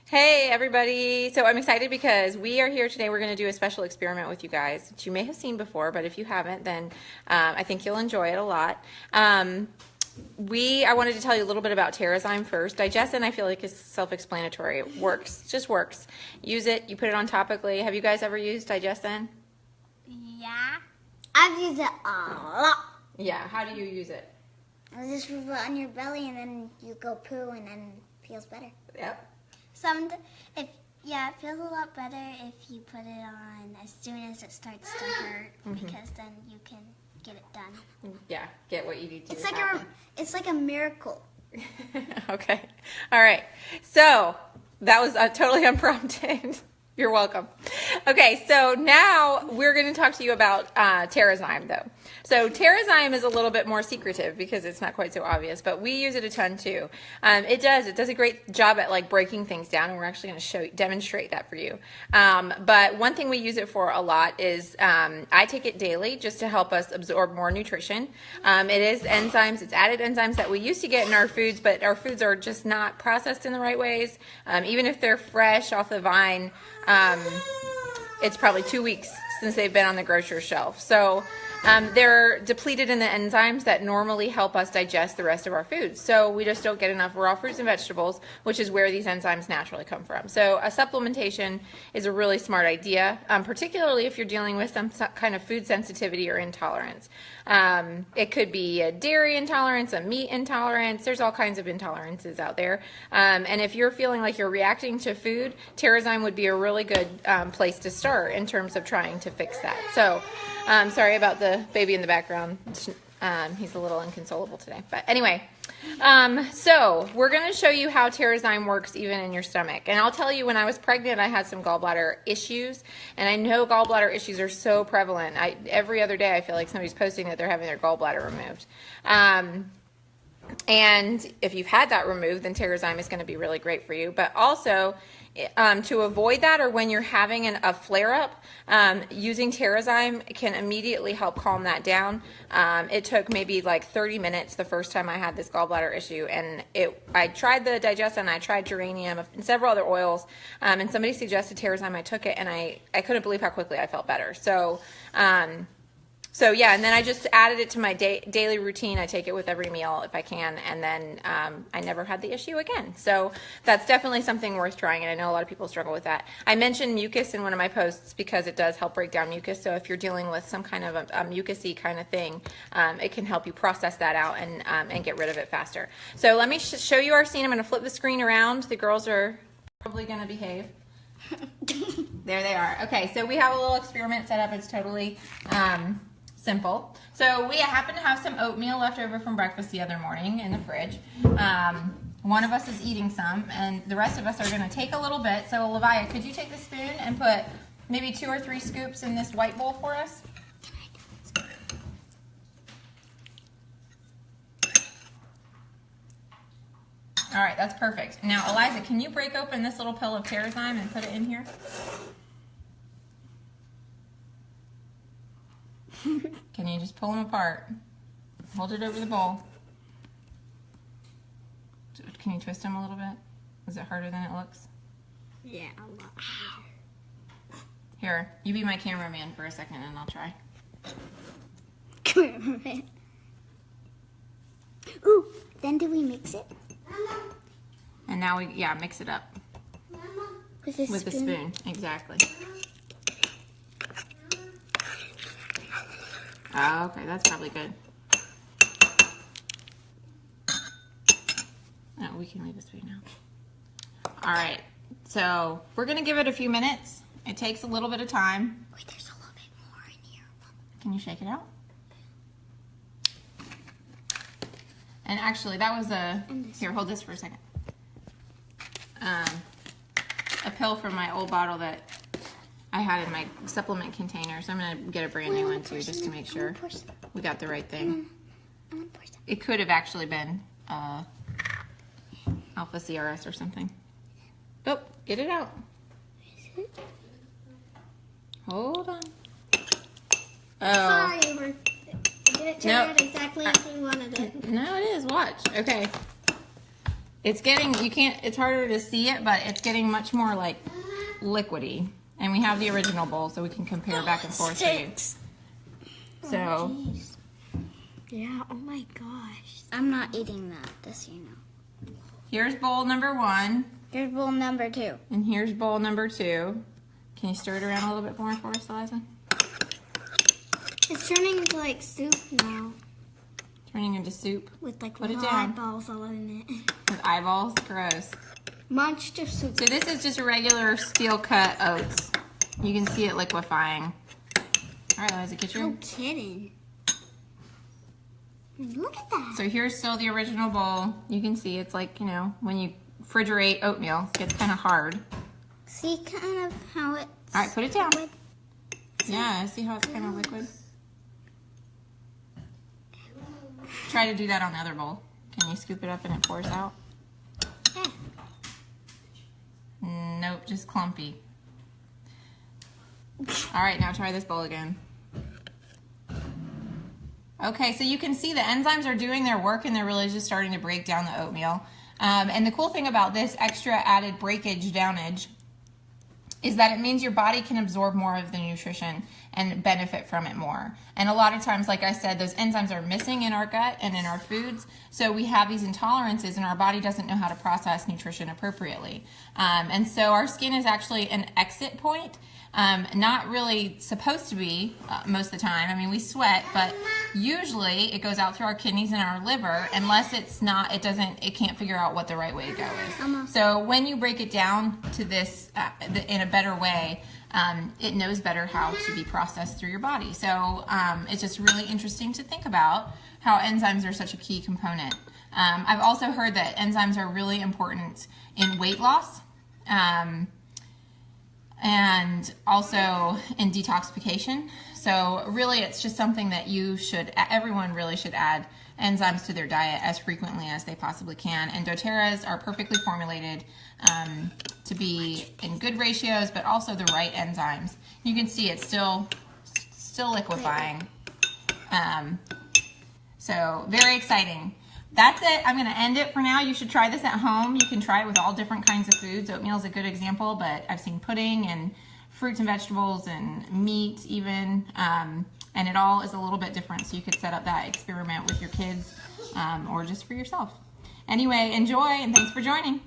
Hey everybody! So I'm excited because we are here today. We're going to do a special experiment with you guys that you may have seen before, but if you haven't, then I think you'll enjoy it a lot. I wanted to tell you a little bit about TerraZyme first. DigestZen, I feel like, is self-explanatory. It works. It just works. Use it. You put it on topically. Have you guys ever used DigestZen? Yeah. I've used it a lot. Yeah. How do you use it? I just put it on your belly and then you go poo and then it feels better. Yep. It feels a lot better if you put it on as soon as it starts to hurt, because then you can get it done. Yeah, get what you need to. It's like a miracle. Okay. All right. So that was totally unprompted. You're welcome. Okay, so now we're going to talk to you about TerraZyme, though. So TerraZyme is a little bit more secretive because it's not quite so obvious, but we use it a ton too. It does a great job at like breaking things down, and we're actually going to demonstrate that for you. But one thing we use it for a lot is I take it daily just to help us absorb more nutrition. It is enzymes. It's added enzymes that we used to get in our foods, but our foods are just not processed in the right ways. Even if they're fresh off the vine, it's probably 2 weeks since they've been on the grocery shelf. So they're depleted in the enzymes that normally help us digest the rest of our foods. So we just don't get enough raw fruits and vegetables, which is where these enzymes naturally come from. So a supplementation is a really smart idea, particularly if you're dealing with some kind of food sensitivity or intolerance. It could be a dairy intolerance, a meat intolerance. There's all kinds of intolerances out there. And if you're feeling like you're reacting to food, TerraZyme would be a really good place to start in terms of trying to fix that. So sorry about the baby in the background. He's a little inconsolable today. But anyway, so we're going to show you how TerraZyme works even in your stomach. And I'll tell you, when I was pregnant, I had some gallbladder issues. And I know gallbladder issues are so prevalent. Every other day I feel like somebody's posting that they're having their gallbladder removed. And if you've had that removed, then TerraZyme is going to be really great for you. But also, to avoid that, or when you're having a flare-up, using TerraZyme can immediately help calm that down. It took maybe like 30 minutes the first time I had this gallbladder issue, and I tried the DigestZen, I tried geranium and several other oils, and somebody suggested TerraZyme. I took it, and I couldn't believe how quickly I felt better. So yeah, and then I just added it to my daily routine. I take it with every meal if I can, and then I never had the issue again. So that's definitely something worth trying, and I know a lot of people struggle with that. I mentioned mucus in one of my posts because it does help break down mucus. So if you're dealing with some kind of a mucusy kind of thing, it can help you process that out and get rid of it faster. So let me show you our scene. I'm going to flip the screen around. The girls are probably going to behave. There they are. Okay, so we have a little experiment set up. It's totally simple. So we happen to have some oatmeal left over from breakfast the other morning in the fridge. One of us is eating some, and the rest of us are going to take a little bit. So Levia, could you take the spoon and put maybe 2 or 3 scoops in this white bowl for us? All right, that's perfect. Now, Eliza, can you break open this little pill of TerraZyme and put it in here? Can you just pull them apart? Hold it over the bowl. Can you twist them a little bit? Is it harder than it looks? Yeah, a lot. Here, you be my cameraman for a second and I'll try. Cameraman. Ooh, then do we mix it? And now we, mix it up. With the spoon, exactly. Oh, okay, that's probably good. No, we can leave the spoon now. All right, so we're gonna give it a few minutes. It takes a little bit of time. Wait, there's a little bit more in here. Can you shake it out? And actually, that was here, hold this for a second. A pill from my old bottle that I had in my supplement container, so I'm going to get a brand new one too, just to make sure we got the right thing. It could have actually been Alpha CRS or something. Oh, get it out. Hold on. Oh. Sorry, did it turn out exactly as we wanted it? No, it is. Watch. Okay. It's getting, it's harder to see it, but it's getting much more like liquidy. And we have the original bowl, so we can compare back and forth for you. So. Yeah, oh my gosh. I'm not eating that, just so you know. Here's bowl number 1. Here's bowl number 2. And here's bowl number 2. Can you stir it around a little bit more for us, Eliza? It's turning into like soup now. Turning into soup? With like Put it little down. eyeballs all in it. With eyeballs? Gross. Monster soup. So this is just a regular steel cut oats. You can see it liquefying. All right, Eliza, get your... No kidding. Look at that. So here's still the original bowl. You can see it's like, you know, when you refrigerate oatmeal, it gets kind of hard. See kind of how it's... All right, put it down. Yeah, see how it's kind of liquid? Try to do that on the other bowl. Can you scoop it up and it pours out? Nope, just clumpy. All right, now try this bowl again. Okay, so you can see the enzymes are doing their work and they're really just starting to break down the oatmeal. And the cool thing about this extra added breakage downage is that it means your body can absorb more of the nutrition and benefit from it more. And a lot of times, like I said, those enzymes are missing in our gut and in our foods, so we have these intolerances and our body doesn't know how to process nutrition appropriately. And so our skin is actually an exit point, not really supposed to be most of the time. I mean, we sweat, but usually it goes out through our kidneys and our liver unless it's not, it can't figure out what the right way to go is. So when you break it down to this in a better way, it knows better how to be processed through your body. So it's just really interesting to think about how enzymes are such a key component. I've also heard that enzymes are really important in weight loss and also in detoxification. So really it's just something that everyone really should add enzymes to their diet as frequently as they possibly can. And doTERRAs are perfectly formulated to be in good ratios, but also the right enzymes. You can see it's still liquefying. So very exciting. That's it. I'm going to end it for now. You should try this at home. You can try it with all different kinds of foods. Oatmeal is a good example, but I've seen pudding and fruits and vegetables and meat even, and it all is a little bit different. So you could set up that experiment with your kids or just for yourself. Anyway, enjoy and thanks for joining.